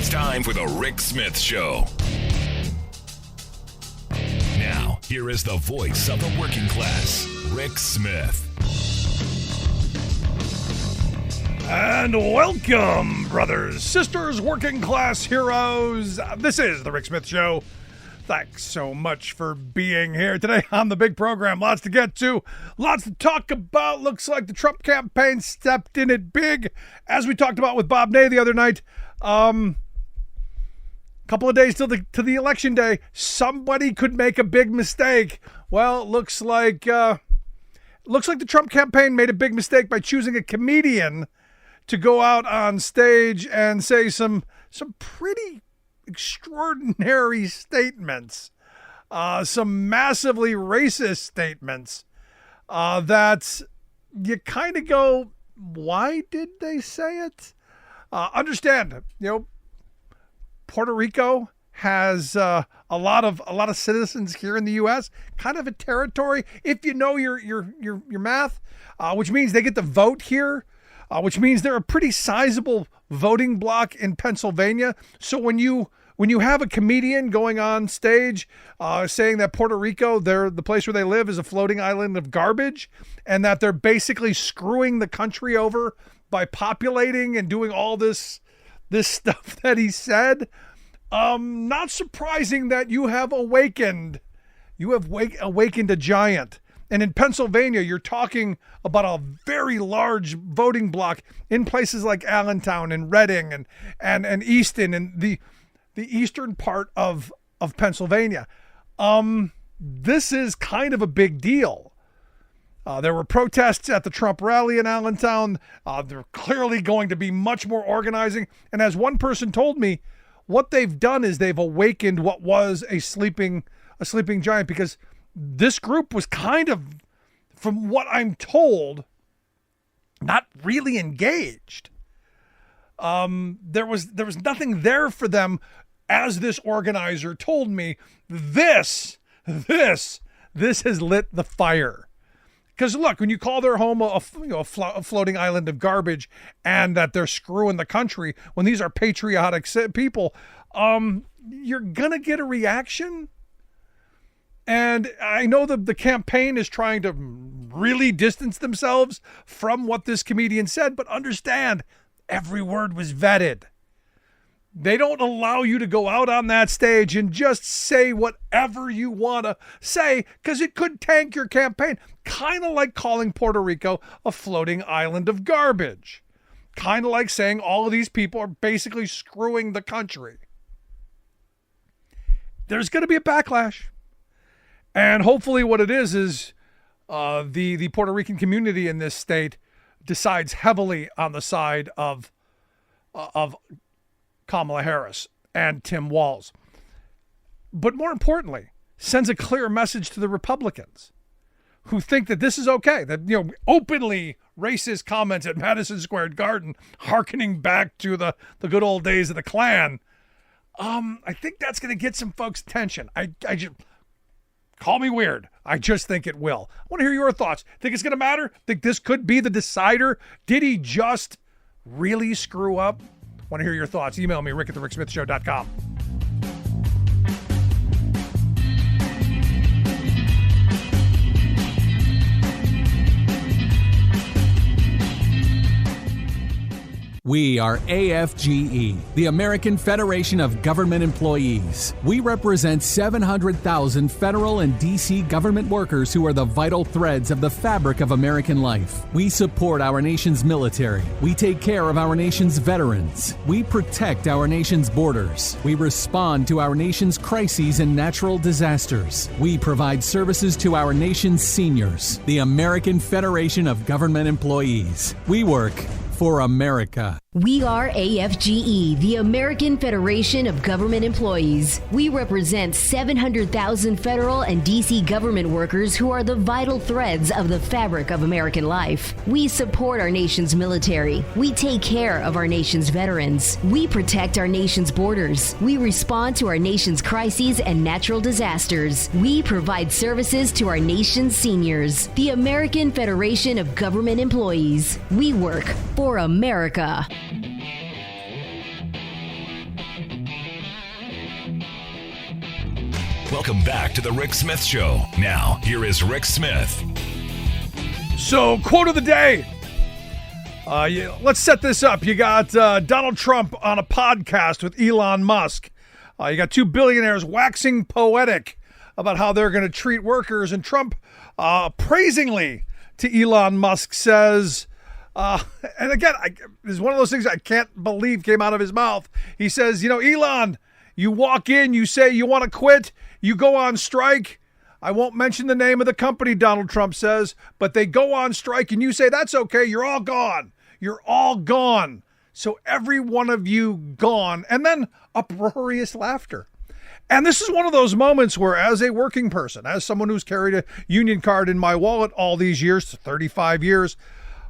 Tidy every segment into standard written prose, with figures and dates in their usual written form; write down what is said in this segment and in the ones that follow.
It's time for the Rick Smith Show. Now, here is the voice of the working class, Rick Smith. And welcome, brothers, sisters, working class heroes. This is the Rick Smith Show. Thanks so much for being here today on the big program. Lots to get to, lots to talk about. Looks like the Trump campaign stepped in it big, as we talked about with Bob Ney the other night. Couple of days till the election day, somebody could make a big mistake. Well, it looks like the Trump campaign made a big mistake by choosing a comedian to go out on stage and say some pretty extraordinary statements, some massively racist statements that you kind of go, why did they say it? Understand, Puerto Rico has a lot of citizens here in the U.S., kind of a territory, if you know your math, which means they get to vote here, which means they're a pretty sizable voting bloc in Pennsylvania. So when you have a comedian going on stage saying that Puerto Rico, the place where they live, is a floating island of garbage, and that they're basically screwing the country over by populating and doing all this stuff that he said, not surprising that you have awakened a giant. And in Pennsylvania, you're talking about a very large voting bloc in places like Allentown and Reading and Easton and the eastern part of Pennsylvania. This is kind of a big deal. There were protests at the Trump rally in Allentown. They're clearly going to be much more organizing. And as one person told me, what they've done is they've awakened what was a sleeping giant, because this group was kind of, from what I'm told, not really engaged. There was nothing there for them, as this organizer told me. This has lit the fire. Because look, when you call their home a floating island of garbage, and that they're screwing the country, when these are patriotic people, you're gonna get a reaction. And I know the campaign is trying to really distance themselves from what this comedian said, but understand, every word was vetted. They don't allow you to go out on that stage and just say whatever you want to say, because it could tank your campaign. Kind of like calling Puerto Rico a floating island of garbage. Kind of like saying all of these people are basically screwing the country. There's going to be a backlash. And hopefully what it is the Puerto Rican community in this state decides heavily on the side of Kamala Harris and Tim Walz. But more importantly, sends a clear message to the Republicans who think that this is okay, that, openly racist comments at Madison Square Garden, hearkening back to the good old days of the Klan. I think that's going to get some folks' attention. I just... Call me weird. I just think it will. I want to hear your thoughts. Think it's going to matter? Think this could be the decider? Did he just really screw up? I want to hear your thoughts. Email me, rick@thericksmithshow.com. We are AFGE, the American Federation of Government Employees. We represent 700,000 federal and D.C. government workers who are the vital threads of the fabric of American life. We support our nation's military. We take care of our nation's veterans. We protect our nation's borders. We respond to our nation's crises and natural disasters. We provide services to our nation's seniors. The American Federation of Government Employees. We work for America. We are AFGE, the American Federation of Government Employees. We represent 700,000 federal and D.C. government workers who are the vital threads of the fabric of American life. We support our nation's military. We take care of our nation's veterans. We protect our nation's borders. We respond to our nation's crises and natural disasters. We provide services to our nation's seniors. The American Federation of Government Employees. We work for America. Welcome back to the Rick Smith Show. Now, here is Rick Smith. So, quote of the day. Let's set this up. You got Donald Trump on a podcast with Elon Musk. You got two billionaires waxing poetic about how they're going to treat workers. And Trump, praisingly to Elon Musk, says, and again, this is one of those things I can't believe came out of his mouth. He says, Elon, you walk in, you say you want to quit, you go on strike. I won't mention the name of the company, Donald Trump says, but they go on strike and you say, that's okay, you're all gone. You're all gone. So every one of you gone. And then uproarious laughter. And this is one of those moments where, as a working person, as someone who's carried a union card in my wallet all these years, 35 years,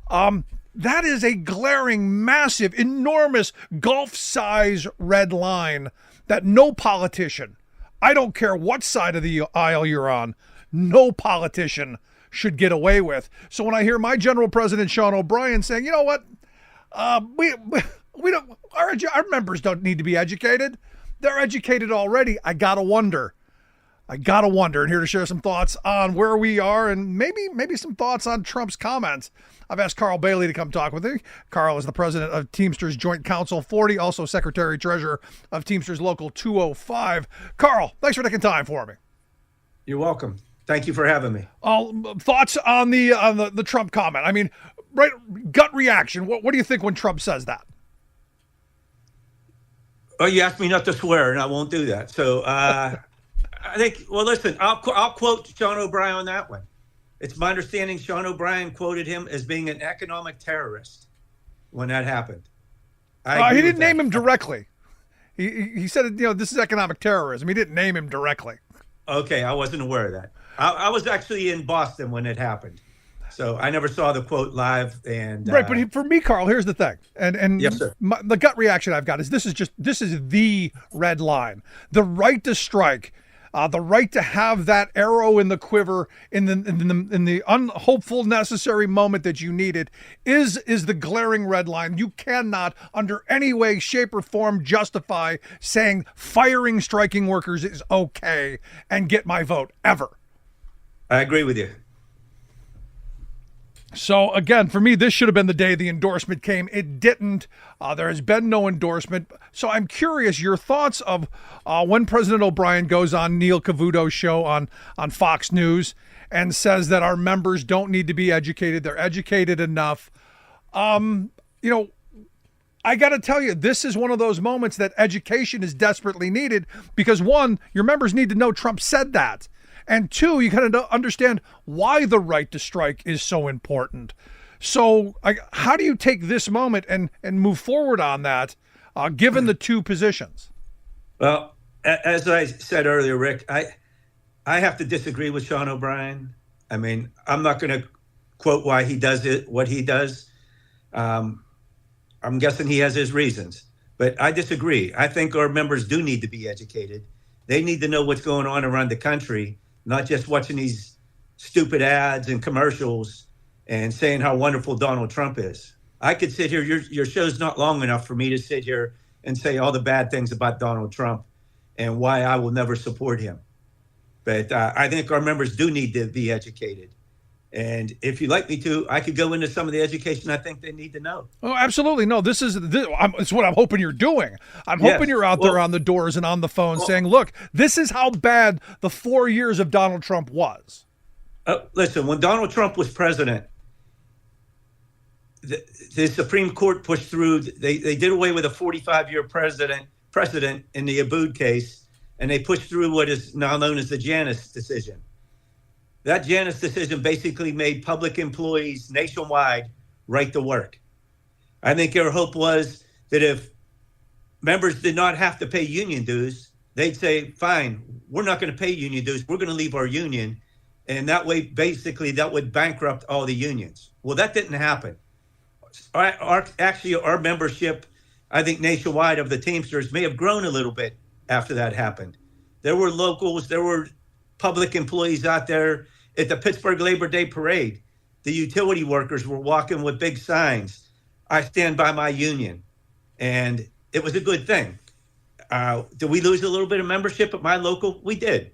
that is a glaring, massive, enormous, golf-size red line that no politician, I don't care what side of the aisle you're on, no politician should get away with. So when I hear my general president, Sean O'Brien, saying, you know what, we don't, our members don't need to be educated. They're educated already. I gotta wonder. And here to share some thoughts on where we are and maybe some thoughts on Trump's comments. I've asked Carl Bailey to come talk with me. Carl is the president of Teamsters Joint Council 40, also secretary treasurer of Teamsters Local 205. Carl, thanks for taking time for me. You're welcome. Thank you for having me. Thoughts on the Trump comment? I mean, right, gut reaction. What do you think when Trump says that? Oh, you asked me not to swear, and I won't do that. So I think, well, listen, I'll quote Sean O'Brien on that one. It's my understanding Sean O'Brien quoted him as being an economic terrorist when that happened. He didn't name him directly. He said, this is economic terrorism. He didn't name him directly. Okay, I wasn't aware of that. I was actually in Boston when it happened. So I never saw the quote live. And right, but for me, Carl, here's the thing. And yes, sir. The gut reaction I've got is this is the red line. The right to strike. The right to have that arrow in the quiver in the unhopeful necessary moment that you need it is the glaring red line. You cannot, under any way, shape, or form, justify saying firing striking workers is okay and get my vote ever. I agree with you. So, again, for me, this should have been the day the endorsement came. It didn't. There has been no endorsement. So I'm curious, your thoughts of when President O'Brien goes on Neil Cavuto's show on Fox News and says that our members don't need to be educated. They're educated enough. I got to tell you, this is one of those moments that education is desperately needed because, one, your members need to know Trump said that. And two, you got to understand why the right to strike is so important. So how do you take this moment and move forward on that, given the two positions? Well, as I said earlier, Rick, I have to disagree with Sean O'Brien. I mean, I'm not going to quote why he does what he does. I'm guessing he has his reasons. But I disagree. I think our members do need to be educated. They need to know what's going on around the country, not just watching these stupid ads and commercials and saying how wonderful Donald Trump is. I could sit here, your show's not long enough for me to sit here and say all the bad things about Donald Trump and why I will never support him. But I think our members do need to be educated. And if you'd like me to, I could go into some of the education I think they need to know. Oh, absolutely. No, it's what I'm hoping you're doing. I'm hoping you're out there on the doors and on the phone saying, look, this is how bad the 4 years of Donald Trump was. Listen, when Donald Trump was president, the Supreme Court pushed through, they did away with a 45-year precedent in the Abood case, and they pushed through what is now known as the Janus decision. That Janus decision basically made public employees nationwide right to work. I think their hope was that if members did not have to pay union dues, they'd say, fine, we're not going to pay union dues. We're going to leave our union. And that way, basically, that would bankrupt all the unions. Well, that didn't happen. Our membership, I think nationwide of the Teamsters may have grown a little bit after that happened. There were locals, there were public employees out there at the Pittsburgh Labor Day Parade. The utility workers were walking with big signs. I stand by my union. And it was a good thing. Did we lose a little bit of membership at my local? We did.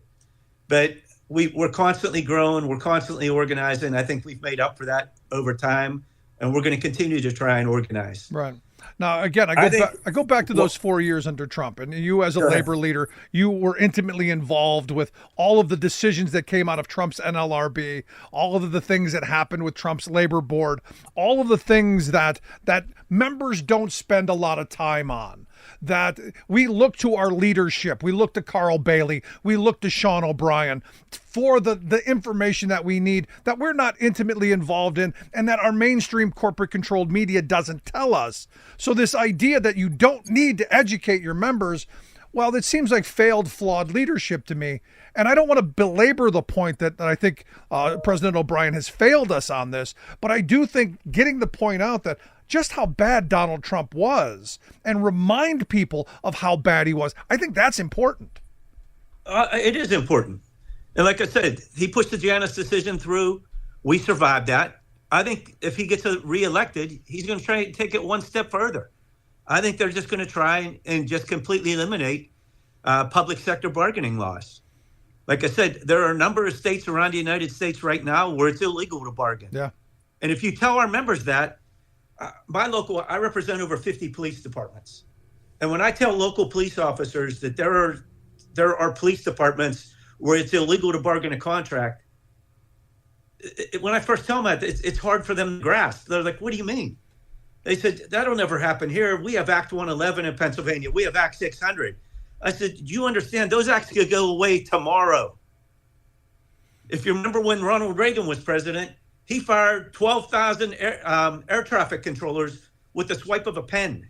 but we're constantly growing. We're constantly organizing. I think we've made up for that over time, and we're going to continue to try and organize. Right. Now, again, I go back to those 4 years under Trump, and you as a labor leader, you were intimately involved with all of the decisions that came out of Trump's NLRB, all of the things that happened with Trump's labor board, all of the things that members don't spend a lot of time on. That we look to our leadership, we look to Carl Bailey, we look to Sean O'Brien for the information that we need, that we're not intimately involved in, and that our mainstream corporate controlled media doesn't tell us. So this idea that you don't need to educate your members, well, it seems like failed, flawed leadership to me. And I don't want to belabor the point that I think President O'Brien has failed us on this, but I do think getting the point out that just how bad Donald Trump was and remind people of how bad he was, I think that's important. It is important. And like I said, he pushed the Janus decision through. We survived that. I think if he gets reelected, he's going to try and take it one step further. I think they're just going to try and just completely eliminate public sector bargaining laws. Like I said, there are a number of states around the United States right now where it's illegal to bargain. Yeah. And if you tell our members that, I represent over 50 police departments. And when I tell local police officers that there are police departments where it's illegal to bargain a contract, when I first tell them that, it's hard for them to grasp. They're like, what do you mean? They said, that'll never happen here. We have Act 111 in Pennsylvania. We have Act 600. I said, do you understand? Those acts could go away tomorrow. If you remember when Ronald Reagan was president, he fired 12,000 air traffic controllers with the swipe of a pen.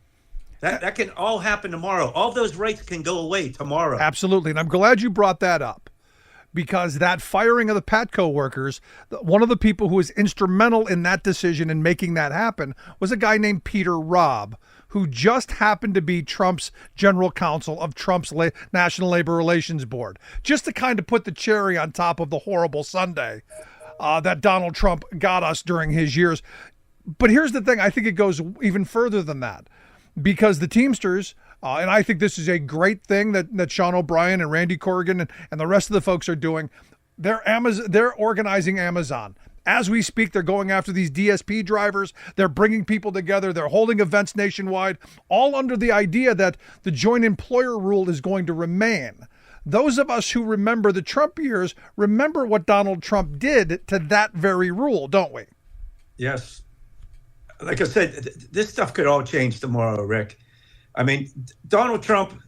That can all happen tomorrow. All those rights can go away tomorrow. Absolutely. And I'm glad you brought that up, because that firing of the Patco workers, one of the people who was instrumental in that decision and making that happen was a guy named Peter Robb, who just happened to be Trump's general counsel of Trump's National Labor Relations Board, just to kind of put the cherry on top of the horrible sundae that Donald Trump got us during his years. But here's the thing. I think it goes even further than that, because the Teamsters, and I think this is a great thing that Sean O'Brien and Randy Corrigan and the rest of the folks are doing. They're organizing Amazon. As we speak, they're going after these DSP drivers. They're bringing people together. They're holding events nationwide, all under the idea that the joint employer rule is going to remain. Those of us who remember the Trump years remember what Donald Trump did to that very rule, don't we? Yes. Like I said, this stuff could all change tomorrow, Rick. I mean, Donald Trump,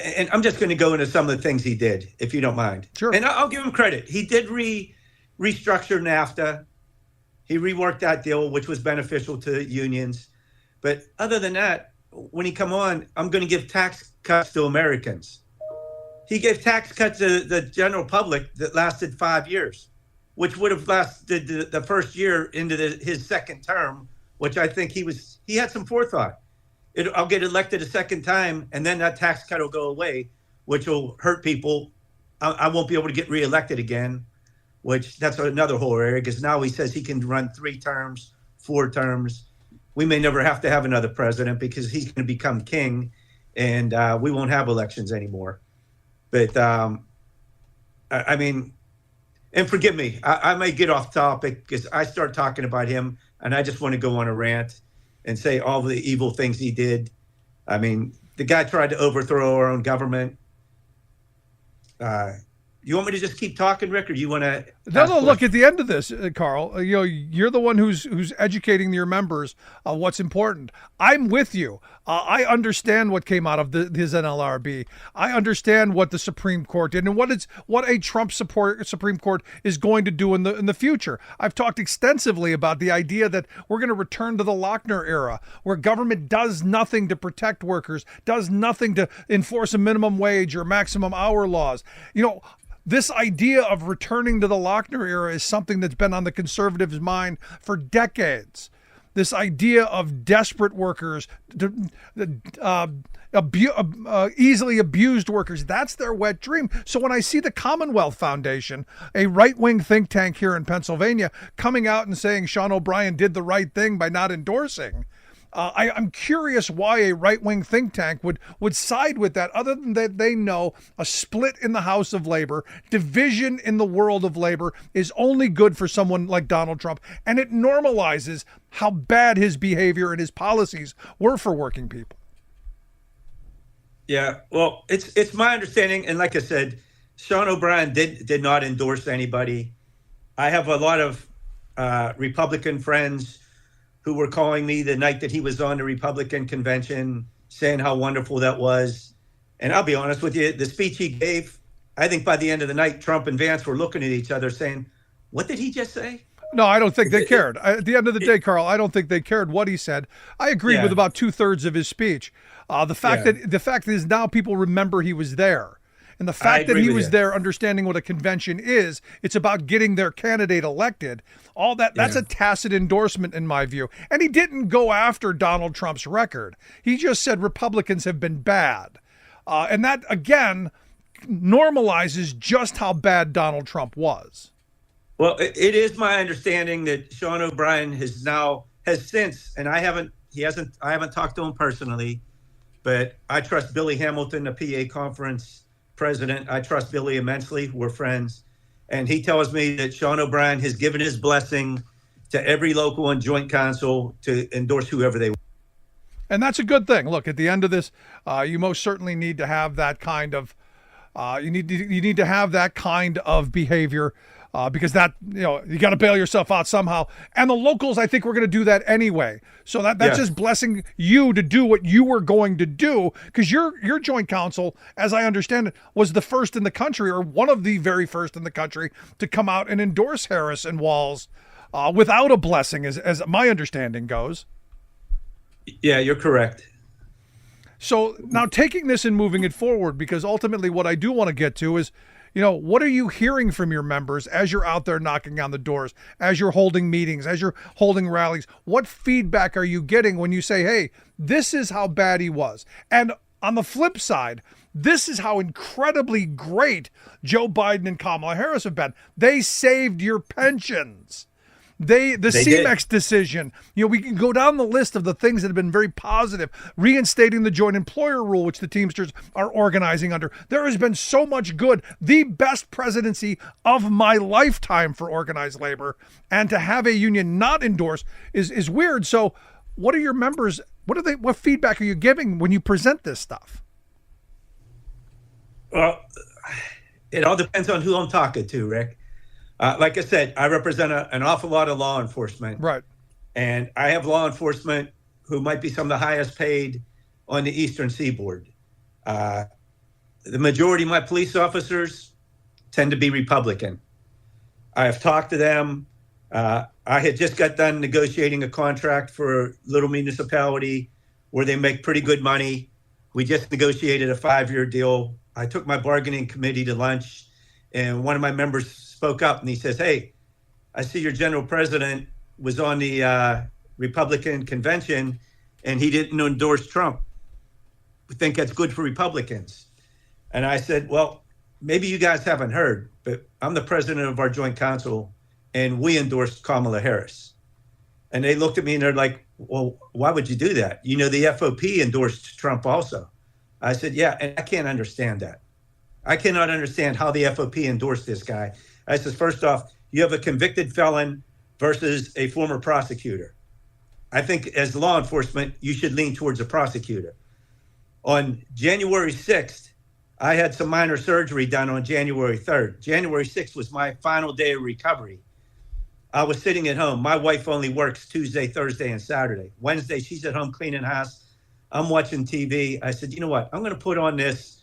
and I'm just going to go into some of the things he did, if you don't mind. Sure. And I'll give him credit. He did restructure NAFTA. He reworked that deal, which was beneficial to unions. But other than that, when he come on, I'm going to give tax cuts to Americans. He gave tax cuts to the general public that lasted 5 years, which would have lasted the first year into his second term, which I think he had some forethought. I'll get elected a second time, and then that tax cut will go away, which will hurt people. I won't be able to get reelected again, which that's another whole area, because now he says he can run 3 terms, 4 terms. We may never have to have another president because he's going to become king, and we won't have elections anymore. But, I mean, and forgive me, I may get off topic because I start talking about him, and I just want to go on a rant and say all the evil things he did. I mean, the guy tried to overthrow our own government. You want me to just keep talking, Rick, or you want to? No. Look, at the end of this, Carl, you're the one who's educating your members on what's important. I'm with you. I understand what came out of his NLRB. I understand what the Supreme Court did and what a Trump Supreme Court is going to do in the future. I've talked extensively about the idea that we're going to return to the Lochner era, where government does nothing to protect workers, does nothing to enforce a minimum wage or maximum hour laws. This idea of returning to the Lochner era is something that's been on the conservatives' mind for decades. This idea of desperate workers, easily abused workers, that's their wet dream. So when I see the Commonwealth Foundation, a right-wing think tank here in Pennsylvania, coming out and saying Sean O'Brien did the right thing by not endorsing, I'm curious why a right-wing think tank would side with that, other than that they know a split in the House of Labor, division in the world of labor is only good for someone like Donald Trump, and it normalizes how bad his behavior and his policies were for working people. Yeah, well, it's my understanding, and like I said, Sean O'Brien did not endorse anybody. I have a lot of Republican friends who were calling me the night that he was on the Republican convention, saying how wonderful that was. And I'll be honest with you, the speech he gave, I think by the end of the night, Trump and Vance were looking at each other saying, what did he just say? No, I don't think they cared. At the end of the day, Carl, I don't think they cared what he said. I agreed with about 2/3 of his speech. The fact is now people remember he was there. And the fact that he was there understanding what a convention is, it's about getting their candidate elected. All that's a tacit endorsement in my view. And he didn't go after Donald Trump's record. He just said Republicans have been bad. And that, again, normalizes just how bad Donald Trump was. Well, it is my understanding that Sean O'Brien has since, and I haven't talked to him personally, but I trust Billy Hamilton, the PA conference president. I trust Billy immensely. We're friends. And he tells me that Sean O'Brien has given his blessing to every local and joint council to endorse whoever they want. And that's a good thing. Look, at the end of this, you most certainly need to have that kind of you need to have that kind of behavior. Because that, you got to bail yourself out somehow. And the locals, I think, we're going to do that anyway. So that's just blessing you to do what you were going to do, because your joint council, as I understand it, was the first in the country, or one of the very first in the country, to come out and endorse Harris and Walz without a blessing, as my understanding goes. Yeah, you're correct. So now taking this and moving it forward, because ultimately what I do want to get to is, what are you hearing from your members as you're out there knocking on the doors, as you're holding meetings, as you're holding rallies? What feedback are you getting when you say, hey, this is how bad he was? And on the flip side, this is how incredibly great Joe Biden and Kamala Harris have been. They saved your pensions. The CMEX decision, we can go down the list of the things that have been very positive. Reinstating the joint employer rule, which the Teamsters are organizing under. There has been so much good. The best presidency of my lifetime for organized labor. And to have a union not endorse is weird. So what are your members, what feedback are you giving when you present this stuff? Well, it all depends on who I'm talking to, Rick. Like I said, I represent an awful lot of law enforcement. Right. And I have law enforcement who might be some of the highest paid on the Eastern Seaboard. The majority of my police officers tend to be Republican. I have talked to them. I had just got done negotiating a contract for a little municipality where they make pretty good money. We just negotiated a 5-year deal. I took my bargaining committee to lunch, and one of my members spoke up and he says, hey, I see your general president was on the Republican convention and he didn't endorse Trump. We think that's good for Republicans. And I said, well, maybe you guys haven't heard, but I'm the president of our joint council and we endorsed Kamala Harris. And they looked at me and they're like, well, why would you do that? The FOP endorsed Trump also. I said, yeah, and I can't understand that. I cannot understand how the FOP endorsed this guy. I said, first off, you have a convicted felon versus a former prosecutor. I think as law enforcement, you should lean towards a prosecutor. On January 6th, I had some minor surgery done on January 3rd. January 6th was my final day of recovery. I was sitting at home. My wife only works Tuesday, Thursday, and Saturday. Wednesday, she's at home cleaning house. I'm watching TV. I said, you know what? I'm going to put on this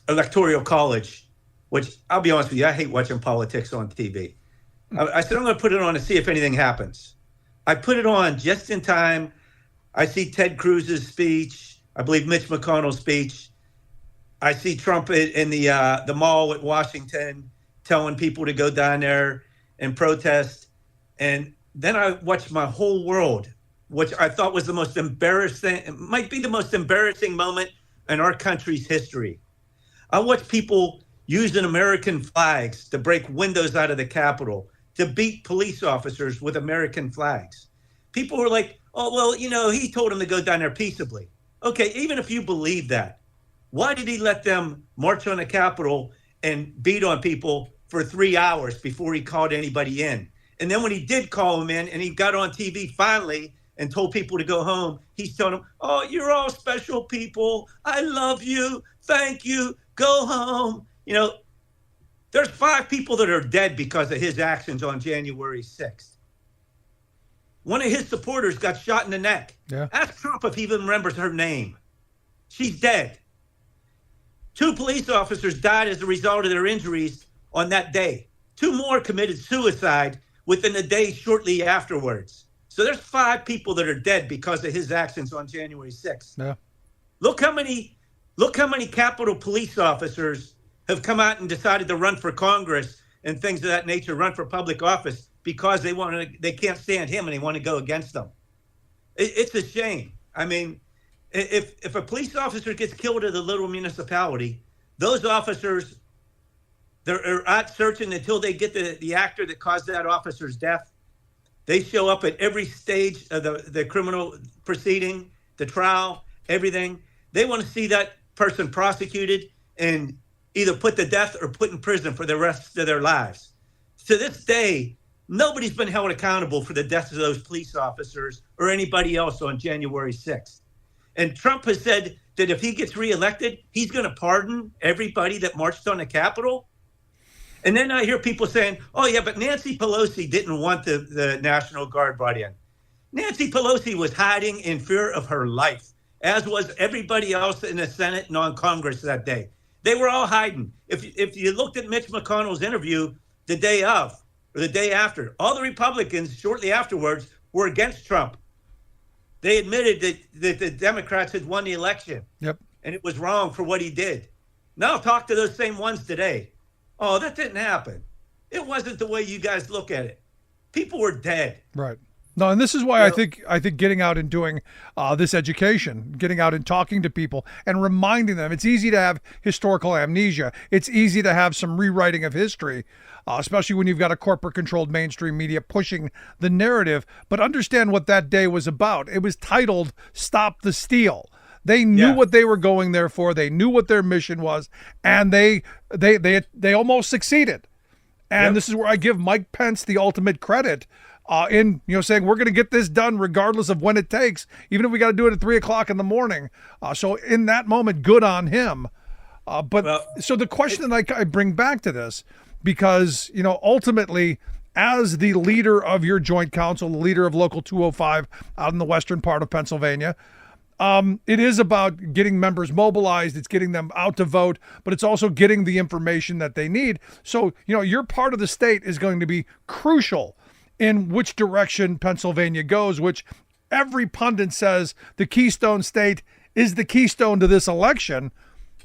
electoral college, which I'll be honest with you, I hate watching politics on TV. I said, I'm going to put it on to see if anything happens. I put it on just in time. I see Ted Cruz's speech. I believe Mitch McConnell's speech. I see Trump in the mall at Washington telling people to go down there and protest. And then I watched my whole world, which I thought was the most embarrassing, it might be the most embarrassing moment in our country's history. I watched people using American flags to break windows out of the Capitol, to beat police officers with American flags. People were like, oh, well, he told them to go down there peaceably. Okay, even if you believe that, why did he let them march on the Capitol and beat on people for 3 hours before he called anybody in? And then when he did call them in and he got on TV finally and told people to go home, he's telling them, oh, you're all special people. I love you. Thank you. Go home. There's 5 people that are dead because of his actions on January 6th. One of his supporters got shot in the neck. Yeah. Ask Trump if he even remembers her name. She's dead. 2 police officers died as a result of their injuries on that day. 2 more committed suicide within a day shortly afterwards. So there's 5 people that are dead because of his actions on January 6th. Yeah. Look how many Capitol police officers have come out and decided to run for Congress and things of that nature, run for public office because they can't stand him and they want to go against them. It's a shame. I mean, if a police officer gets killed at a little municipality, those officers, they're out searching until they get the actor that caused that officer's death. They show up at every stage of the criminal proceeding, the trial, everything. They want to see that person prosecuted and either put to death or put in prison for the rest of their lives. To this day, nobody's been held accountable for the deaths of those police officers or anybody else on January 6th. And Trump has said that if he gets reelected, he's going to pardon everybody that marched on the Capitol. And then I hear people saying, oh, yeah, but Nancy Pelosi didn't want the National Guard brought in. Nancy Pelosi was hiding in fear of her life, as was everybody else in the Senate and on Congress that day. They were all hiding. If you looked at Mitch McConnell's interview the day of or the day after, all the Republicans shortly afterwards were against Trump. They admitted that the Democrats had won the election. Yep. And it was wrong for what he did. Now talk to those same ones today. Oh, that didn't happen. It wasn't the way you guys look at it. People were dead. Right. No, and this is why I think getting out and doing this education, getting out and talking to people and reminding them, it's easy to have historical amnesia. It's easy to have some rewriting of history, especially when you've got a corporate-controlled mainstream media pushing the narrative. But understand what that day was about. It was titled "Stop the Steal." They knew what they were going there for. They knew what their mission was, and they almost succeeded. And this is where I give Mike Pence the ultimate credit in saying we're going to get this done regardless of when it takes, even if we got to do it at 3:00 in the morning. So in that moment, good on him. So the question that I bring back to this, because ultimately, as the leader of your joint council, the leader of Local 205 out in the western part of Pennsylvania. It is about getting members mobilized. It's getting them out to vote, but it's also getting the information that they need. So, your part of the state is going to be crucial in which direction Pennsylvania goes, which every pundit says the Keystone State is the keystone to this election.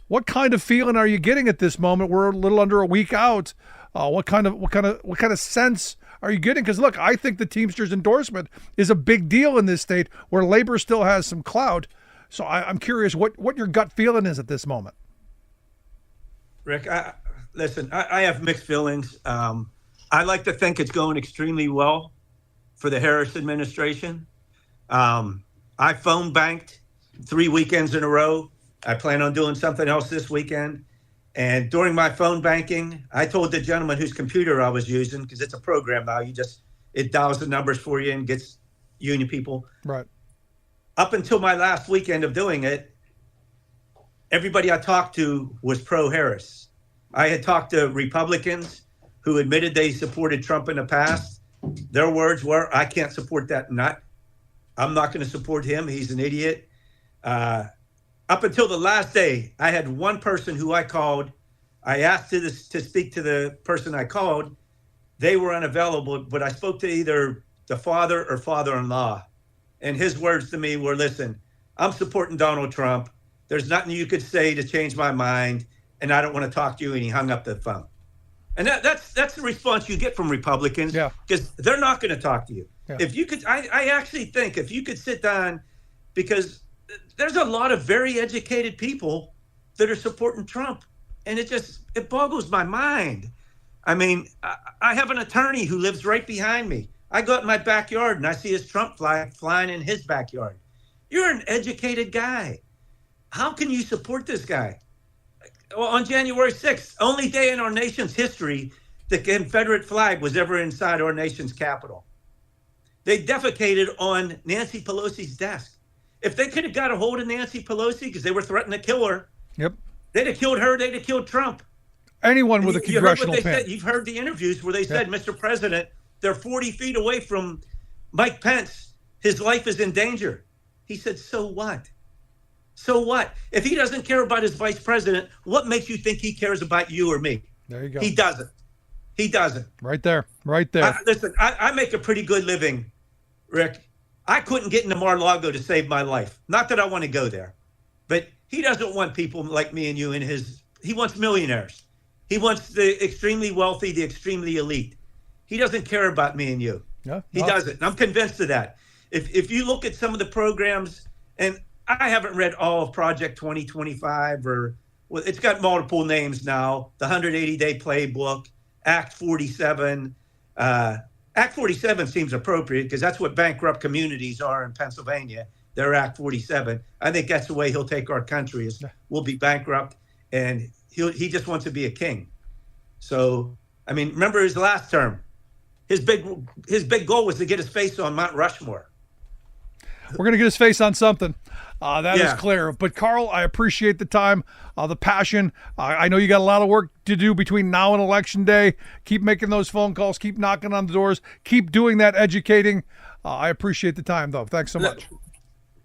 What kind of feeling are you getting at this moment? We're a little under a week out. What kind of sense are you getting? Because look, I think the Teamsters endorsement is a big deal in this state where labor still has some clout. So I'm curious what your gut feeling is at this moment. Rick, listen, I have mixed feelings. I like to think it's going extremely well for the Harris administration. I phone banked 3 weekends in a row. I plan on doing something else this weekend. And during my phone banking, I told the gentleman whose computer I was using, because it's a program now, it dials the numbers for you and gets union people. Right. Up until my last weekend of doing it, everybody I talked to was pro-Harris. I had talked to Republicans who admitted they supported Trump in the past. Their words were, I can't support that nut. I'm not going to support him. He's an idiot. Up until the last day, I had one person who I called. I asked to speak to the person I called. They were unavailable, but I spoke to either the father or father-in-law. And his words to me were, listen, I'm supporting Donald Trump. There's nothing you could say to change my mind, and I don't want to talk to you. And he hung up the phone. And that's the response you get from Republicans, because they're not going to talk to you. Yeah. If you could, I actually think if you could sit down, because there's a lot of very educated people that are supporting Trump, and it boggles my mind. I mean, I have an attorney who lives right behind me, I go out in my backyard and I see his Trump flag flying in his backyard. You're an educated guy. How can you support this guy? Well, on January 6th, only day in our nation's history, the Confederate flag was ever inside our nation's capital. They defecated on Nancy Pelosi's desk. If they could have got a hold of Nancy Pelosi because they were threatening to kill her, yep, they'd have killed her. They'd have killed Trump. Anyone with a congressional pen. You've heard the interviews where they said, Mr. President, they're 40 feet away from Mike Pence. His life is in danger. He said, so what? So what? If he doesn't care about his vice president, what makes you think he cares about you or me? There you go. He doesn't. He doesn't. Right there. Right there. Listen, I make a pretty good living, Rick. I couldn't get into Mar-a-Lago to save my life. Not that I want to go there. But he doesn't want people like me and you in his. He wants millionaires. He wants the extremely wealthy, the extremely elite. He doesn't care about me and you. Yeah, he doesn't. And I'm convinced of that. If you look at some of the programs, and I haven't read all of Project 2025, well, it's got multiple names now. The 180-day playbook, Act 47. Act 47 seems appropriate because that's what bankrupt communities are in Pennsylvania. They're Act 47. I think that's the way he'll take our country. Is we'll be bankrupt, and he just wants to be a king. So, I mean, remember his last term. His big goal was to get his face on Mount Rushmore. We're going to get his face on something. That is clear. But, Carl, I appreciate the time, the passion. I know you got a lot of work to do between now and Election Day. Keep making those phone calls. Keep knocking on the doors. Keep doing that educating. I appreciate the time, though. Thanks so much.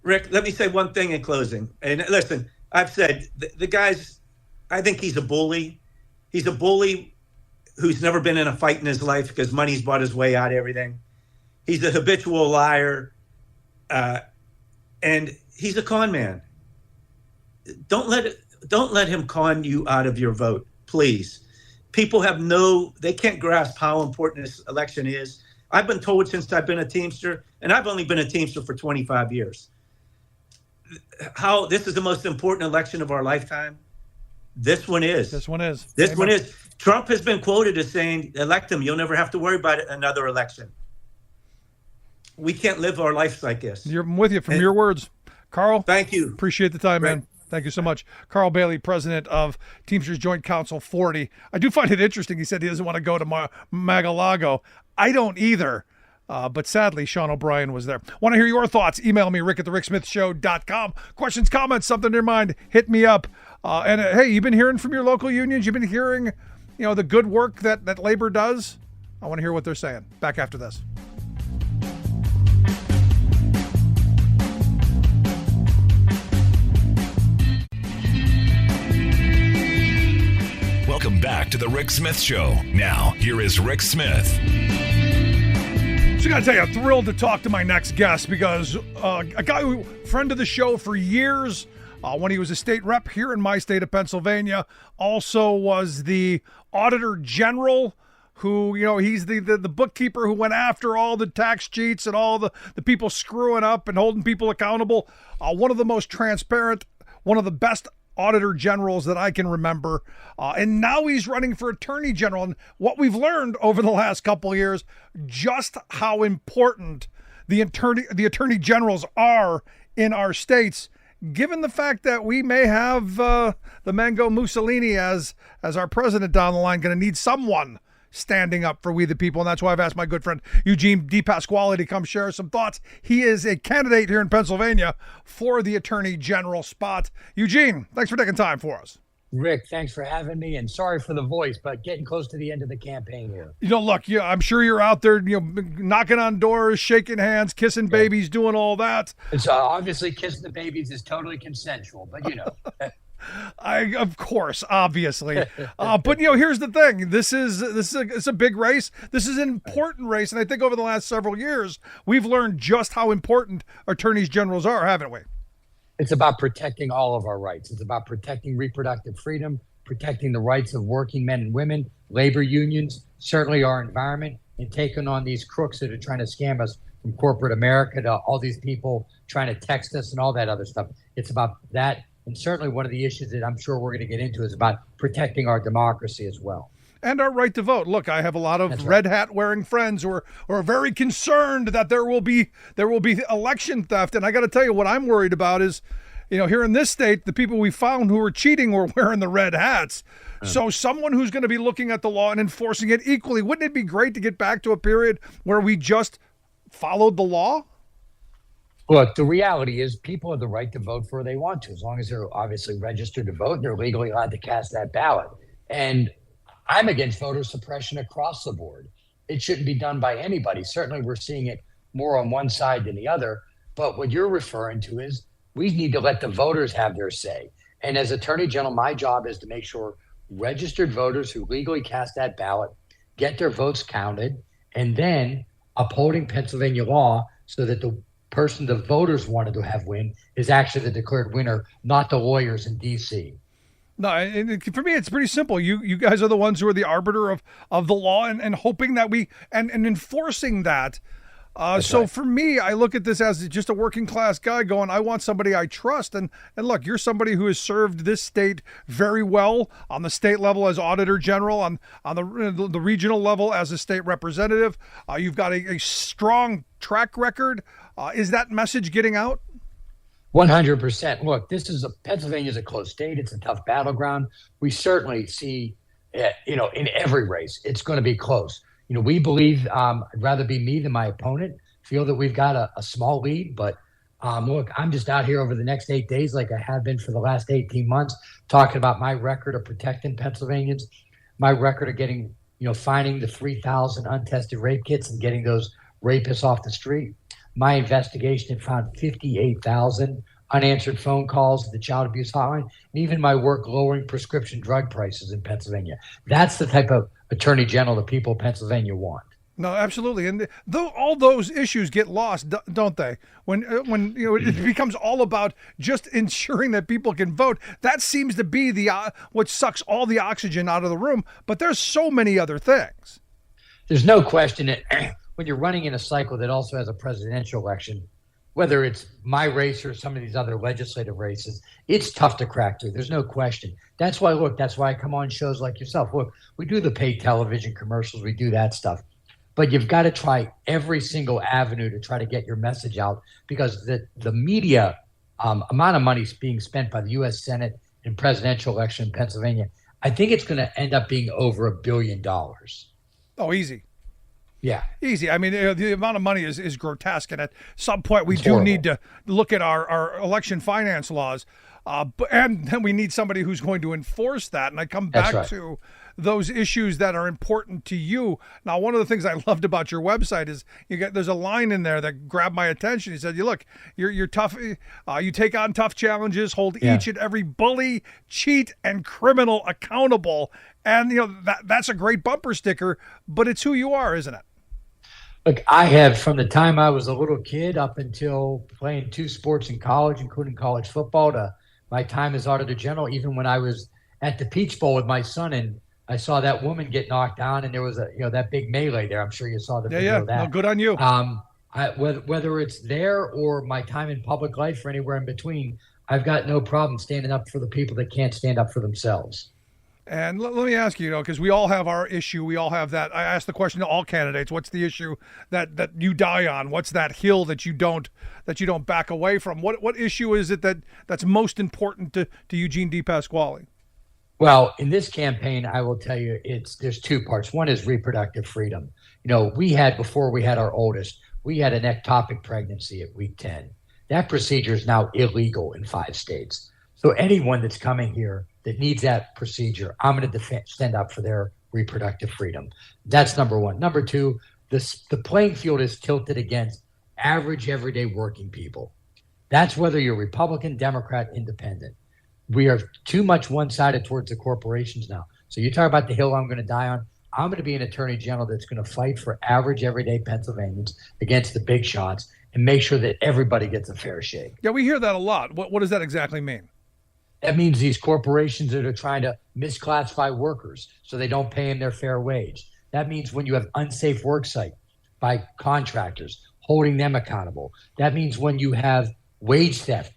Rick, let me say one thing in closing. And listen, I've said the guy's, I think he's a bully. He's a bully who's never been in a fight in his life because money's bought his way out of everything. He's a habitual liar. And he's a con man. Don't let him con you out of your vote, please. People they can't grasp how important this election is. I've been told since I've been a Teamster, and I've only been a Teamster for 25 years, how this is the most important election of our lifetime. This one is. This one is. This one is. Trump has been quoted as saying, elect him. You'll never have to worry about another election. We can't live our lives like this. I'm with you from your words. Carl, thank you. Appreciate the time, man. Thank you so much. Carl Bailey, president of Teamsters Joint Council 40. I do find it interesting. He said he doesn't want to go to Mar-a-Lago. I don't either. But sadly, Sean O'Brien was there. Want to hear your thoughts? Email me, rick@thericksmithshow.com. Questions, comments, something in your mind, hit me up. Hey, you've been hearing from your local unions? You've been hearing, the good work that labor does? I want to hear what they're saying. Back after this. Welcome back to the Rick Smith Show. Now, here is Rick Smith. So I got to tell you, I'm thrilled to talk to my next guest because a guy who, friend of the show for years, when he was a state rep here in my state of Pennsylvania, also was the Auditor General who, he's the bookkeeper who went after all the tax cheats and all the people screwing up and holding people accountable. One of the most transparent, one of the best Auditor Generals that I can remember. And now he's running for Attorney General. And what we've learned over the last couple of years, just how important the Attorney Generals are in our states, given the fact that we may have the Mango Mussolini as our president down the line, going to need someone standing up for we the people. And that's why I've asked my good friend Eugene DePasquale to come share some thoughts. He is a candidate here in Pennsylvania for the Attorney General spot. Eugene, thanks for taking time for us. Rick, thanks for having me, and sorry for the voice, but getting close to the end of the campaign here. Look, I'm sure you're out there, knocking on doors, shaking hands, kissing babies, doing all that. It's obviously kissing the babies is totally consensual, but of course, obviously. But here's the thing. This is a big race. This is an important race. And I think over the last several years, we've learned just how important attorneys generals are, haven't we? It's about protecting all of our rights. It's about protecting reproductive freedom, protecting the rights of working men and women, labor unions, certainly our environment, and taking on these crooks that are trying to scam us from corporate America to all these people trying to text us and all that other stuff. It's about that. And certainly one of the issues that I'm sure we're going to get into is about protecting our democracy as well. And our right to vote. Look, I have a lot of red hat wearing friends who are very concerned that there will be election theft. And I got to tell you, what I'm worried about is, here in this state, the people we found who were cheating were wearing the red hats. So someone who's going to be looking at the law and enforcing it equally, wouldn't it be great to get back to a period where we just followed the law? Look, the reality is people have the right to vote for who they want to, as long as they're obviously registered to vote and they're legally allowed to cast that ballot. And I'm against voter suppression across the board. It shouldn't be done by anybody. Certainly, we're seeing it more on one side than the other. But what you're referring to is we need to let the voters have their say. And as Attorney General, my job is to make sure registered voters who legally cast that ballot get their votes counted, and then upholding Pennsylvania law so that the person the voters wanted to have win is actually the declared winner, not the lawyers in D.C. No, for me, it's pretty simple. You guys are the ones who are the arbiter of the law and hoping that and enforcing that. So right. For me, I look at this as just a working class guy going, I want somebody I trust. And look, you're somebody who has served this state very well on the state level as Auditor General, on the regional level as a state representative. You've got a strong track record. Is that message getting out? 100%. Look, Pennsylvania is a close state. It's a tough battleground. We certainly see, in every race, it's going to be close. We believe I'd rather be me than my opponent, feel that we've got a small lead. But look, I'm just out here over the next 8 days, like I have been for the last 18 months, talking about my record of protecting Pennsylvanians, my record of getting, finding the 3,000 untested rape kits and getting those rapists off the street. My investigation found 58,000 unanswered phone calls at the child abuse hotline, and even my work lowering prescription drug prices in Pennsylvania. That's the type of Attorney General the people of Pennsylvania want. No, absolutely. And all those issues get lost, don't they? When it becomes all about just ensuring that people can vote. That seems to be what sucks all the oxygen out of the room. But there's so many other things. There's no question that when you're running in a cycle that also has a presidential election, whether it's my race or some of these other legislative races, it's tough to crack through. There's no question. That's why I come on shows like yourself. Look, we do the paid television commercials. We do that stuff. But you've got to try every single avenue to try to get your message out, because the media amount of money being spent by the U.S. Senate in presidential election in Pennsylvania, I think it's going to end up being over $1 billion. Oh, easy. Yeah. Easy. I mean, the amount of money is grotesque. And at some point, we horrible. Need to look at our election finance laws. And then we need somebody who's going to enforce that. And I come back to those issues that are important to you. Now, one of the things I loved about your website is there's a line in there that grabbed my attention. He said, you're tough. You take on tough challenges, hold each and every bully, cheat, and criminal accountable. And, that's a great bumper sticker, but it's who you are, isn't it? Look, I have, from the time I was a little kid up until playing 2 sports in college, including college football, to my time as Auditor General, even when I was at the Peach Bowl with my son and I saw that woman get knocked down and there was that big melee there. I'm sure you saw the video of that. No, good on you. Whether it's there or my time in public life or anywhere in between, I've got no problem standing up for the people that can't stand up for themselves. And let me ask you, because we all have our issue. We all have that. I ask the question to all candidates: what's the issue that you die on? What's that hill that you don't back away from? What issue is it that's most important to Eugene DePasquale? Well, in this campaign, I will tell you, there's 2 parts. One is reproductive freedom. Before we had our oldest, we had an ectopic pregnancy at week 10. That procedure is now illegal in 5 states. So anyone that's coming here that needs that procedure, I'm going to stand up for their reproductive freedom. That's number one. Number 2, the playing field is tilted against average, everyday working people. That's whether you're Republican, Democrat, Independent. We are too much one-sided towards the corporations now. So you talk about the hill I'm going to die on. I'm going to be an Attorney General that's going to fight for average, everyday Pennsylvanians against the big shots and make sure that everybody gets a fair shake. Yeah, we hear that a lot. What does that exactly mean? That means these corporations that are trying to misclassify workers so they don't pay them their fair wage. That means when you have unsafe work site by contractors, holding them accountable. That means when you have wage theft.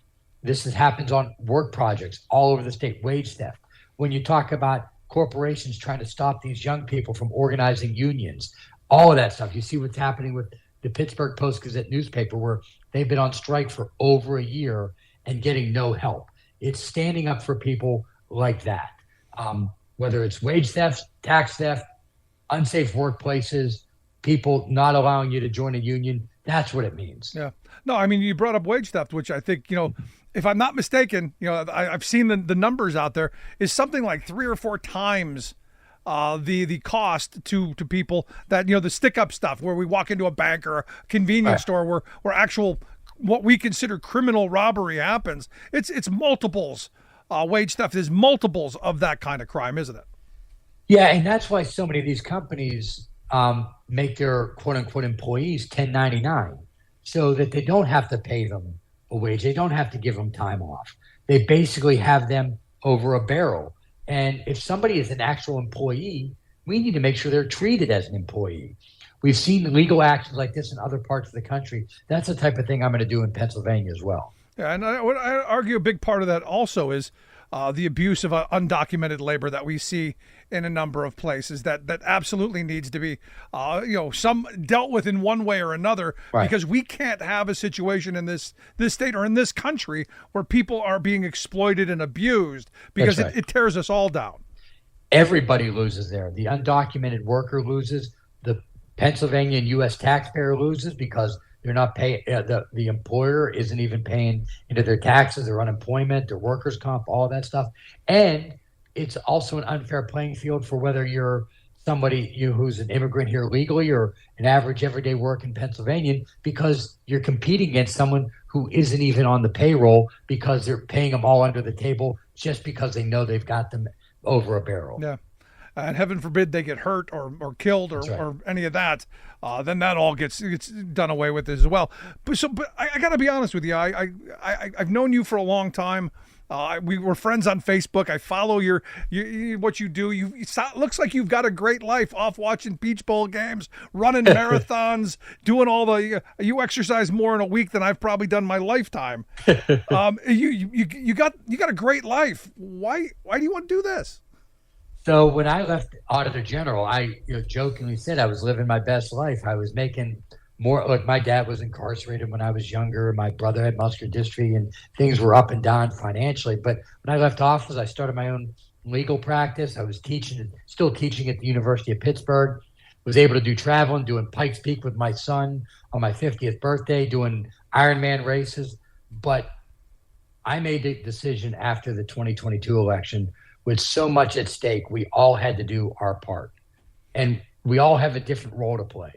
Happens on work projects all over the state, wage theft. When you talk about corporations trying to stop these young people from organizing unions, all of that stuff. You see what's happening with the Pittsburgh Post-Gazette newspaper, where they've been on strike for over a year and getting no help. It's standing up for people like that, whether it's wage theft, tax theft, unsafe workplaces, people not allowing you to join a union. That's what it means. Yeah. No, I mean, you brought up wage theft, which I think, if I'm not mistaken, I've seen the numbers out there, is something like 3 or 4 times the cost to people that, the stick up stuff where we walk into a bank or a convenience store where actual what we consider criminal robbery happens. It's multiples. Wage theft is multiples of that kind of crime, isn't it? Yeah, and that's why so many of these companies make their quote-unquote employees 1099 so that they don't have to pay them a wage. They don't have to give them time off. They basically have them over a barrel. And if somebody is an actual employee, we need to make sure they're treated as an employee. We've seen legal actions like this in other parts of the country. That's the type of thing I'm going to do in Pennsylvania as well. Yeah, and I would argue a big part of that also is the abuse of undocumented labor that we see in a number of places that absolutely needs to be, some dealt with in one way or another, because we can't have a situation in this state or in this country where people are being exploited and abused, because it tears us all down. Everybody loses there. The undocumented worker loses. The Pennsylvania and U.S. taxpayer loses because they're not paying. The employer isn't even paying into their taxes, their unemployment, their workers' comp, all that stuff. And it's also an unfair playing field for whether you're somebody who's an immigrant here legally or an average everyday work in Pennsylvania, because you're competing against someone who isn't even on the payroll because they're paying them all under the table just because they know they've got them over a barrel. Yeah. And heaven forbid they get hurt or killed or any of that, then that all gets done away with as well. But I got to be honest with you. I've known you for a long time. We were friends on Facebook. I follow your what you do. Looks like you've got a great life off watching Peach Bowl games, running marathons, doing all the. You exercise more in a week than I've probably done my lifetime. You got a great life. Why do you want to do this? So when I left Auditor General, I jokingly said I was living my best life. I was making more. Look, my dad was incarcerated when I was younger. My brother had muscular dystrophy, and things were up and down financially. But when I left office, I started my own legal practice. I was still teaching at the University of Pittsburgh. Was able to do traveling, doing Pikes Peak with my son on my 50th birthday, doing Ironman races. But I made the decision after the 2022 election. With so much at stake, we all had to do our part. And we all have a different role to play.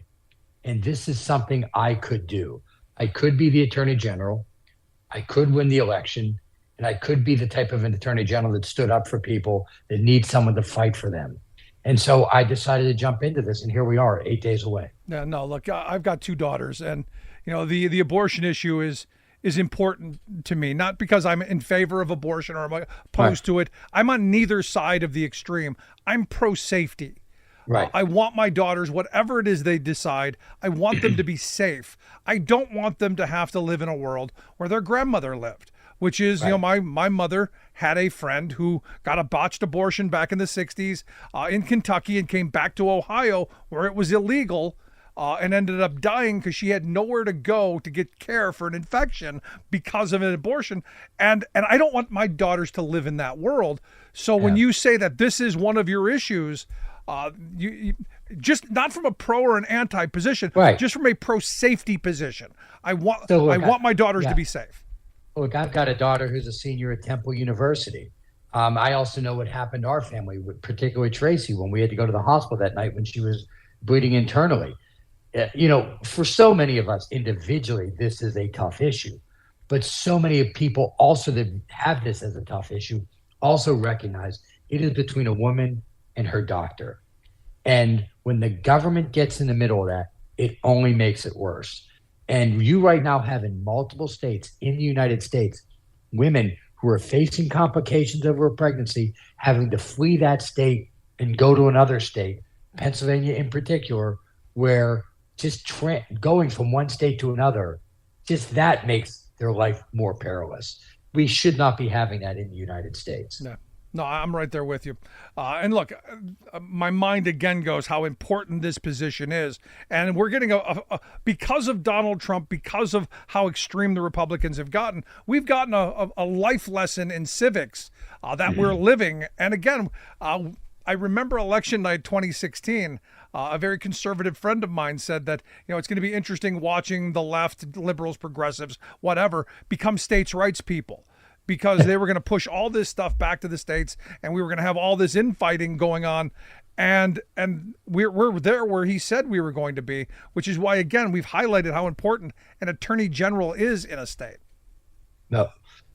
And this is something I could do. I could be the Attorney General. I could win the election. And I could be the type of an Attorney General that stood up for people that need someone to fight for them. And so I decided to jump into this. And here we are, 8 days away. Yeah, no, look, I've got 2 daughters. And, the abortion issue is important to me, not because I'm in favor of abortion or I'm opposed to it. I'm on neither side of the extreme. I'm pro-safety. Right. I want my daughters, whatever it is they decide, I want them to be safe. I don't want them to have to live in a world where their grandmother lived, which is, my mother had a friend who got a botched abortion back in the 60s in Kentucky and came back to Ohio where it was illegal. And ended up dying because she had nowhere to go to get care for an infection because of an abortion. And I don't want my daughters to live in that world. So when you say that this is one of your issues, you just not from a pro or an anti position, just from a pro safety position. I want my daughters to be safe. Look, I've got a daughter who's a senior at Temple University. I also know what happened to our family, particularly Tracy, when we had to go to the hospital that night when she was bleeding internally. For so many of us individually, this is a tough issue. But so many people also that have this as a tough issue also recognize it is between a woman and her doctor. And when the government gets in the middle of that, it only makes it worse. And you right now have in multiple states in the United States, women who are facing complications over a pregnancy, having to flee that state and go to another state, Pennsylvania in particular, where just going from one state to another, just that makes their life more perilous. We should not be having that in the United States. No. No, I'm right there with you. And look, my mind again goes how important this position is. And we're getting because of Donald Trump, because of how extreme the Republicans have gotten, we've gotten a life lesson in civics that we're living. And again, I remember election night 2016. A very conservative friend of mine said that, it's going to be interesting watching the left, liberals, progressives, whatever, become states' rights people. Because they were going to push all this stuff back to the states, and we were going to have all this infighting going on, and we're there where he said we were going to be, which is why, again, we've highlighted how important an attorney general is in a state. No,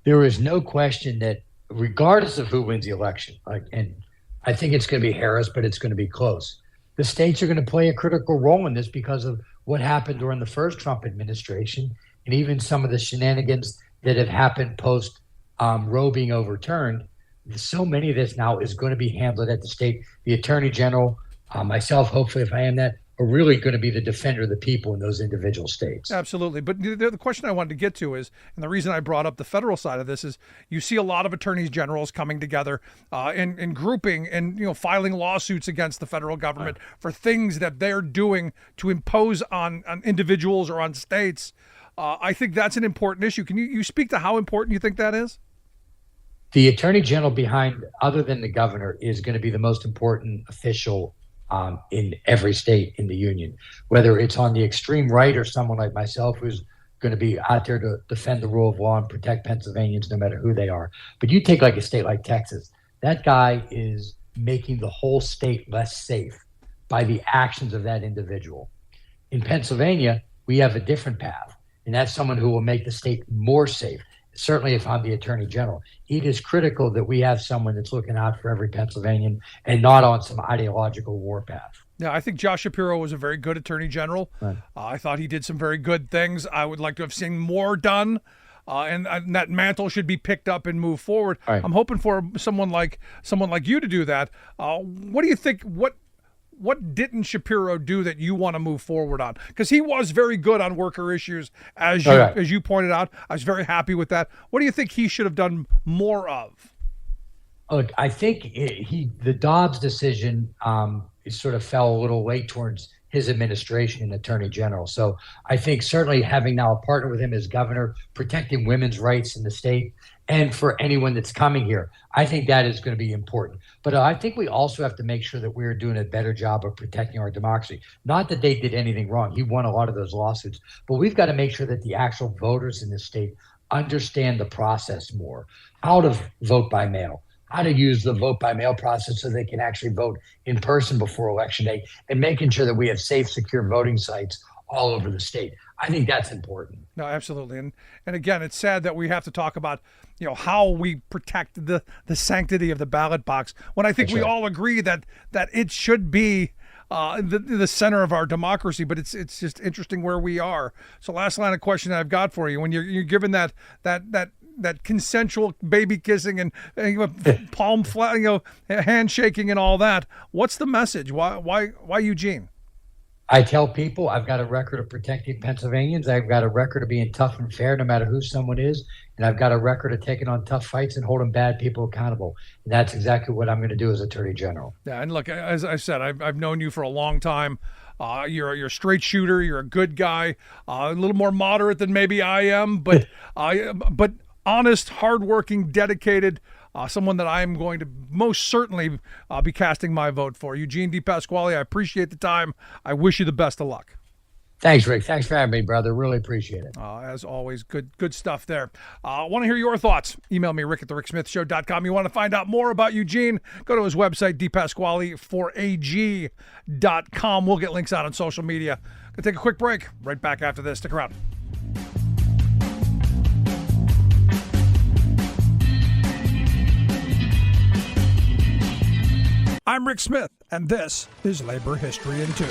there is no question that regardless of who wins the election, and I think it's going to be Harris, but it's going to be close, the states are going to play a critical role in this because of what happened during the first Trump administration, and even some of the shenanigans that have happened post Roe being overturned. So many of this now is going to be handled at the state. The attorney general, myself, hopefully, if I am that, are really going to be the defender of the people in those individual states. Absolutely. But the question I wanted to get to is, and the reason I brought up the federal side of this is, you see a lot of attorneys generals coming together and grouping and filing lawsuits against the federal government for things that they're doing to impose on individuals or on states. I think that's an important issue. Can you speak to how important you think that is? The attorney general behind, other than the governor, is going to be the most important official in every state in the union, whether it's on the extreme right or someone like myself who's going to be out there to defend the rule of law and protect Pennsylvanians no matter who they are. But you take like a state like Texas, that guy is making the whole state less safe by the actions of that individual. In Pennsylvania, we have a different path, and that's someone who will make the state more safe. Certainly if I'm the attorney general, it is critical that we have someone that's looking out for every Pennsylvanian and not on some ideological warpath. Yeah, I think Josh Shapiro was a very good attorney general. Right. I thought he did some very good things. I would like to have seen more done, and that mantle should be picked up and move forward. Right. I'm hoping for someone like you to do that. What do you think? What didn't Shapiro do that you want to move forward on? Because he was very good on worker issues, as you pointed out. I was very happy with that. What do you think he should have done more of? Look, I think the Dobbs decision sort of fell a little late towards his administration and attorney general. So I think certainly having now a partner with him as governor, protecting women's rights in the state, and for anyone that's coming here, I think that is going to be important. But I think we also have to make sure that we're doing a better job of protecting our democracy. Not that they did anything wrong. He won a lot of those lawsuits. But we've got to make sure that the actual voters in this state understand the process more, how to vote by mail, how to use the vote by mail process so they can actually vote in person before Election Day, and making sure that we have safe, secure voting sites all over the state. I think that's important. No, absolutely. And again, it's sad that we have to talk about, how we protect the sanctity of the ballot box, when I think we all agree that it should be the center of our democracy, but it's just interesting where we are. So last line of question I've got for you, when you're given that consensual baby kissing and palm flat, handshaking and all that, what's the message? Why Eugene? I tell people I've got a record of protecting Pennsylvanians. I've got a record of being tough and fair no matter who someone is. And I've got a record of taking on tough fights and holding bad people accountable. And that's exactly what I'm going to do as Attorney General. Yeah, and look, as I said, I've known you for a long time. You're a straight shooter. You're a good guy. A little more moderate than maybe I am, but honest, hardworking, dedicated. Someone that I'm going to most certainly be casting my vote for. Eugene DePasquale, I appreciate the time. I wish you the best of luck. Thanks, Rick. Thanks for having me, brother. Really appreciate it. As always, good stuff there. I want to hear your thoughts. Email me, rick@thericksmithshow.com. You want to find out more about Eugene, go to his website, DePasquale4AG.com. We'll get links out on social media. Going to take a quick break. Right back after this. Stick around. I'm Rick Smith, and this is Labor History in 2.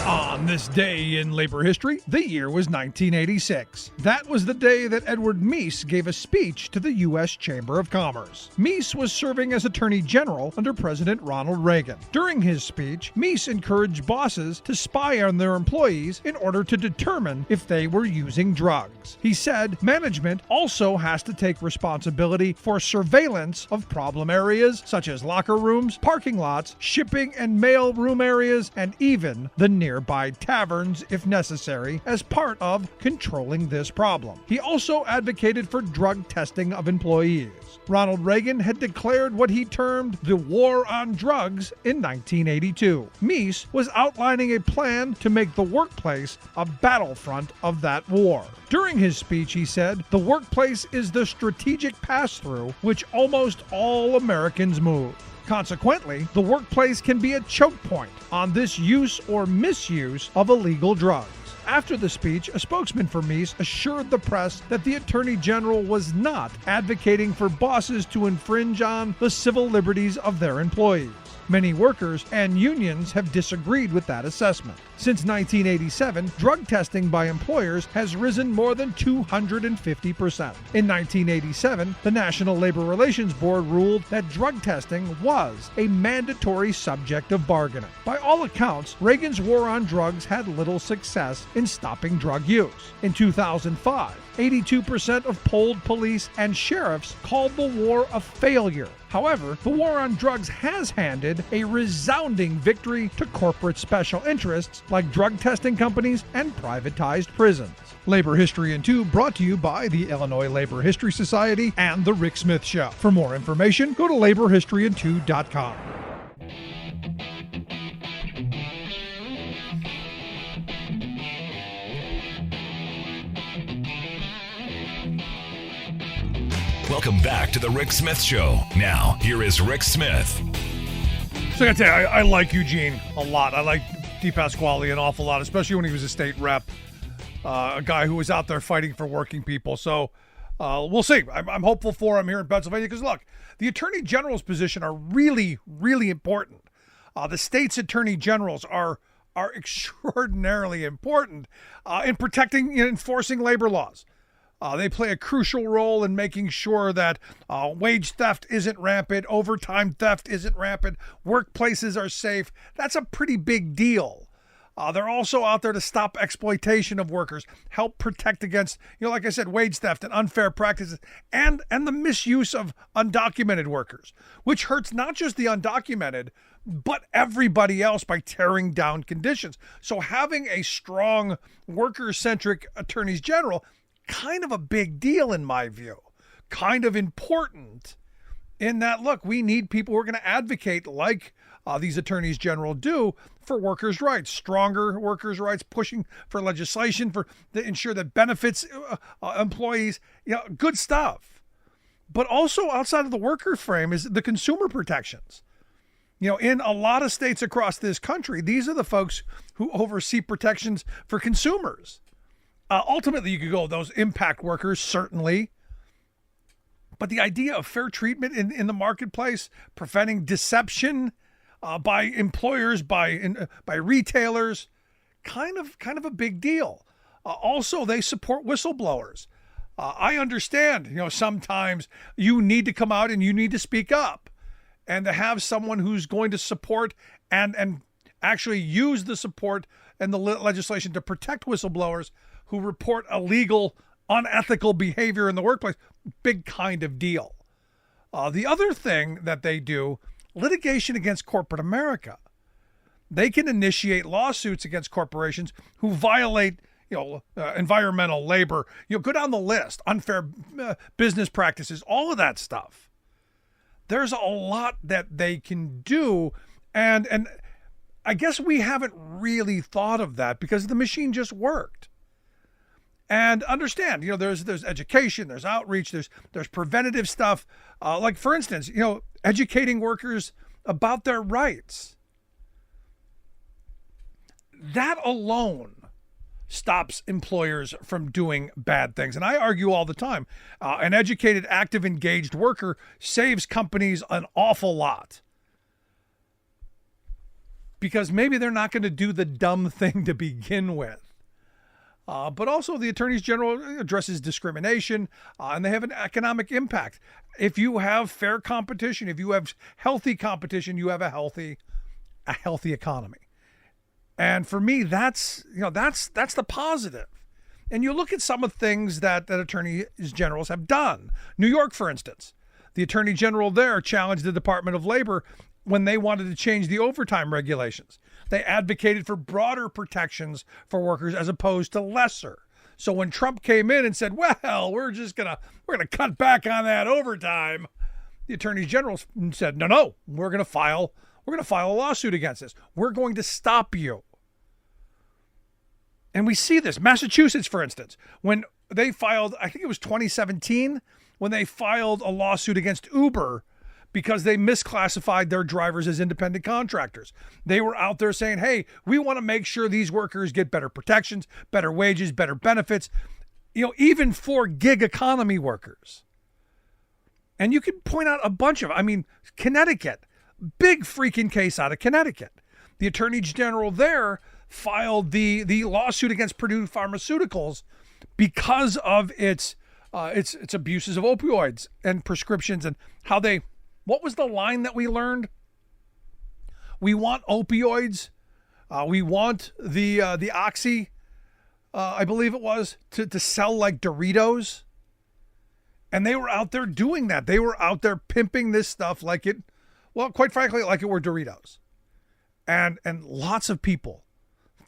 On this day in labor history, the year was 1986. That was the day that Edward Meese gave a speech to the U.S. Chamber of Commerce. Meese was serving as Attorney General under President Ronald Reagan. During his speech, Meese encouraged bosses to spy on their employees in order to determine if they were using drugs. He said management also has to take responsibility for surveillance of problem areas such as locker rooms, parking lots, shipping and mail room areas, and even the nearby taverns if necessary as part of controlling this problem. He also advocated for drug testing of employees. Ronald Reagan had declared what he termed the war on drugs in 1982. Meese was outlining a plan to make the workplace a battlefront of that war. During his speech, he said, "The workplace is the strategic pass-through which almost all Americans move. Consequently, the workplace can be a choke point on this use or misuse of illegal drugs." After the speech, a spokesman for Meese assured the press that the Attorney General was not advocating for bosses to infringe on the civil liberties of their employees. Many workers and unions have disagreed with that assessment. Since 1987, drug testing by employers has risen more than 250%. In 1987, the National Labor Relations Board ruled that drug testing was a mandatory subject of bargaining. By all accounts, Reagan's war on drugs had little success in stopping drug use. In 2005, 82% of polled police and sheriffs called the war a failure. However, the war on drugs has handed a resounding victory to corporate special interests like drug testing companies and privatized prisons. Labor History in 2 brought to you by the Illinois Labor History Society and The Rick Smith Show. For more information, go to laborhistoryin2.com. Welcome back to the Rick Smith Show. Now, here is Rick Smith. So I gotta tell you, I like Eugene a lot. I like DePasquale an awful lot, especially when he was a state rep, a guy who was out there fighting for working people. So we'll see. I'm hopeful for him here in Pennsylvania because, look, the attorney general's position are really, really important. The state's attorney generals are extraordinarily important in protecting and enforcing labor laws. They play a crucial role in making sure that wage theft isn't rampant, overtime theft isn't rampant, workplaces are safe. That's a pretty big deal. They're also out there to stop exploitation of workers, help protect against, like I said, wage theft and unfair practices, and the misuse of undocumented workers, which hurts not just the undocumented, but everybody else by tearing down conditions. So having a strong worker-centric attorneys general, kind of a big deal in my view, kind of important in that, look, we need people who are going to advocate like these attorneys general do for workers' rights, stronger workers' rights, pushing for legislation to ensure that benefits employees, good stuff. But also outside of the worker frame is the consumer protections. In a lot of states across this country, these are the folks who oversee protections for consumers. Ultimately, you could go those impact workers, certainly. But the idea of fair treatment in the marketplace, preventing deception by employers, by retailers, kind of a big deal. Also, they support whistleblowers. I understand, sometimes you need to come out and you need to speak up. And to have someone who's going to support and actually use the support and the legislation to protect whistleblowers who report illegal, unethical behavior in the workplace, big kind of deal. The other thing that they do, litigation against corporate America. They can initiate lawsuits against corporations who violate, environmental, labor, go down the list, unfair business practices, all of that stuff. There's a lot that they can do, and I guess we haven't really thought of that because the machine just worked. And understand, there's education, there's outreach, there's preventative stuff. Like, for instance, educating workers about their rights. That alone stops employers from doing bad things. And I argue all the time, an educated, active, engaged worker saves companies an awful lot. because maybe they're not going to do the dumb thing to begin with. But also the Attorney General addresses discrimination, and they have an economic impact. If you have fair competition, if you have healthy competition, you have a healthy economy. And for me, that's the positive. And you look at some of the things that attorneys generals have done. New York, for instance, the Attorney General there challenged the Department of Labor when they wanted to change the overtime regulations. They advocated for broader protections for workers as opposed to lesser. So when Trump came in and said, well, we're gonna cut back on that overtime, the Attorney General said, no, we're gonna file a lawsuit against this. We're going to stop you. And we see this. Massachusetts, for instance, when they filed, I think it was 2017, when they filed a lawsuit against Uber because they misclassified their drivers as independent contractors. They were out there saying, hey, we want to make sure these workers get better protections, better wages, better benefits, even for gig economy workers. And you can point out a bunch of, Connecticut, big freaking case out of Connecticut. The Attorney General there filed the lawsuit against Purdue Pharmaceuticals because of its abuses of opioids and prescriptions and how they. What was the line that we learned? We want opioids. We want the Oxy, I believe it was, to sell like Doritos. And they were out there doing that. They were out there pimping this stuff like it, well, quite frankly, like it were Doritos. And lots of people,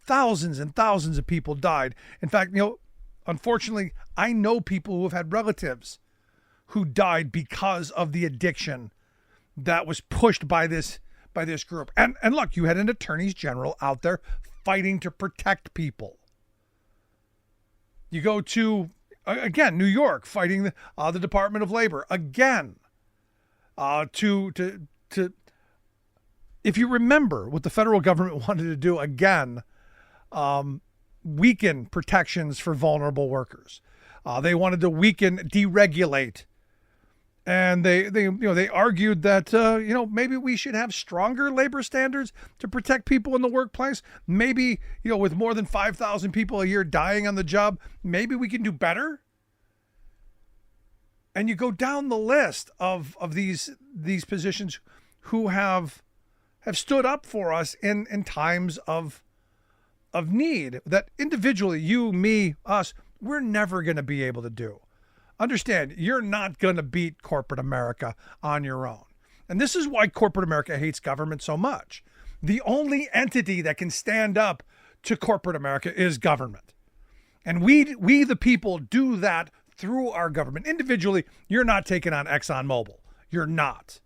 thousands and thousands of people died. In fact, unfortunately, I know people who have had relatives who died because of the addiction that was pushed by this group. And look, you had an attorney general out there fighting to protect people. You go to, again, New York, fighting the Department of Labor. Again, to if you remember what the federal government wanted to do, again, weaken protections for vulnerable workers. They wanted to deregulate. And they argued that, maybe we should have stronger labor standards to protect people in the workplace. Maybe, with more than 5,000 people a year dying on the job, maybe we can do better. And you go down the list of these positions who have stood up for us in times of need that individually, you, me, us, we're never going to be able to do. Understand, you're not going to beat corporate America on your own. And this is why corporate America hates government so much. The only entity that can stand up to corporate America is government. And we the people, do that through our government. Individually, you're not taking on ExxonMobil. You're not.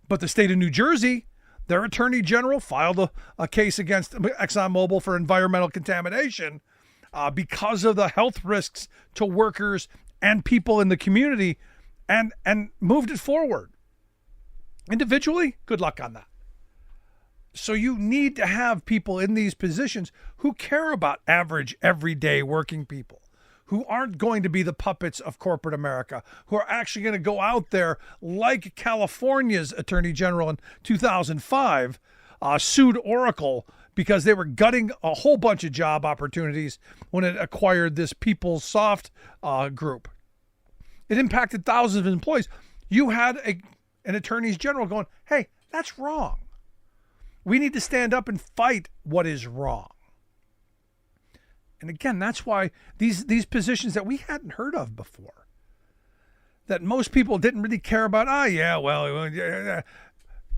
But the state of New Jersey, their attorney general filed a case against ExxonMobil for environmental contamination because of the health risks to workers and people in the community, and moved it forward. Individually, good luck on that. So you need to have people in these positions who care about average, everyday working people, who aren't going to be the puppets of corporate America, who are actually going to go out there like California's Attorney General in 2005 sued Oracle because they were gutting a whole bunch of job opportunities when it acquired this PeopleSoft group. It impacted thousands of employees. You had an attorney general going, hey, that's wrong. We need to stand up and fight what is wrong. And again, that's why these positions that we hadn't heard of before, that most people didn't really care about,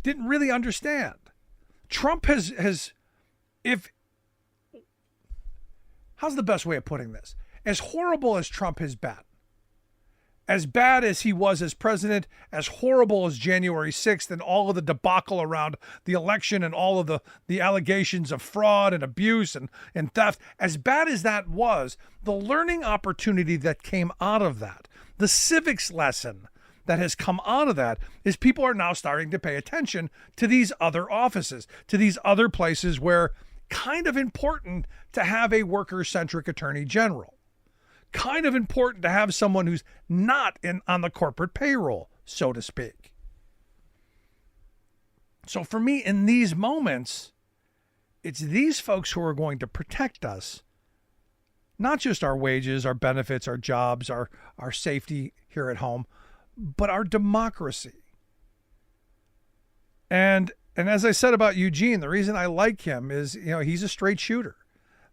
didn't really understand. Trump has how's the best way of putting this? As horrible as Trump has been, as bad as he was as president, as horrible as January 6th and all of the debacle around the election and all of the allegations of fraud and abuse and theft, as bad as that was, the learning opportunity that came out of that, the civics lesson that has come out of that, is people are now starting to pay attention to these other offices, to these other places where kind of important to have a worker-centric attorney general. Kind of important to have someone who's not on the corporate payroll, so to speak. So for me, in these moments, it's these folks who are going to protect us, not just our wages, our benefits, our jobs, our safety here at home, but our democracy. And as I said about Eugene, the reason I like him is, he's a straight shooter.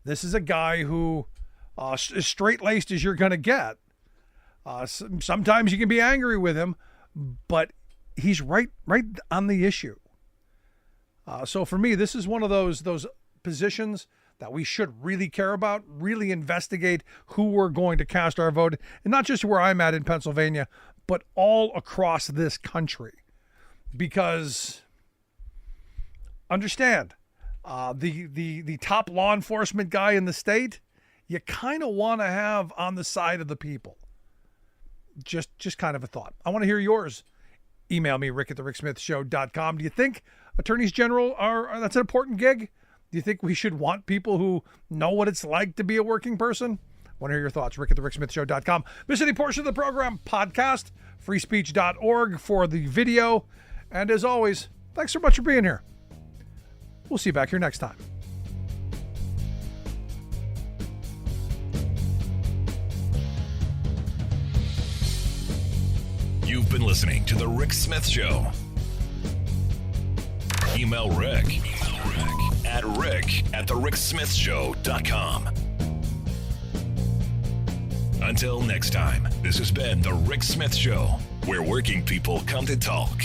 This is a guy who is straight-laced as you're going to get. Sometimes you can be angry with him, but he's right on the issue. So for me, this is one of those positions that we should really care about, really investigate who we're going to cast our vote, and not just where I'm at in Pennsylvania, but all across this country. Because understand, the top law enforcement guy in the state, you kind of want to have on the side of the people. Just kind of a thought. I want to hear yours. Email me, rick@thericksmithshow.com. Do you think attorneys general that's an important gig? Do you think we should want people who know what it's like to be a working person? I want to hear your thoughts. rick@thericksmithshow.com. Miss any portion of the program, podcast, freespeech.org for the video. And as always, thanks so much for being here. We'll see you back here next time. You've been listening to The Rick Smith Show. Email Rick at rick@thericksmithshow.com. Until next time, this has been The Rick Smith Show, where working people come to talk.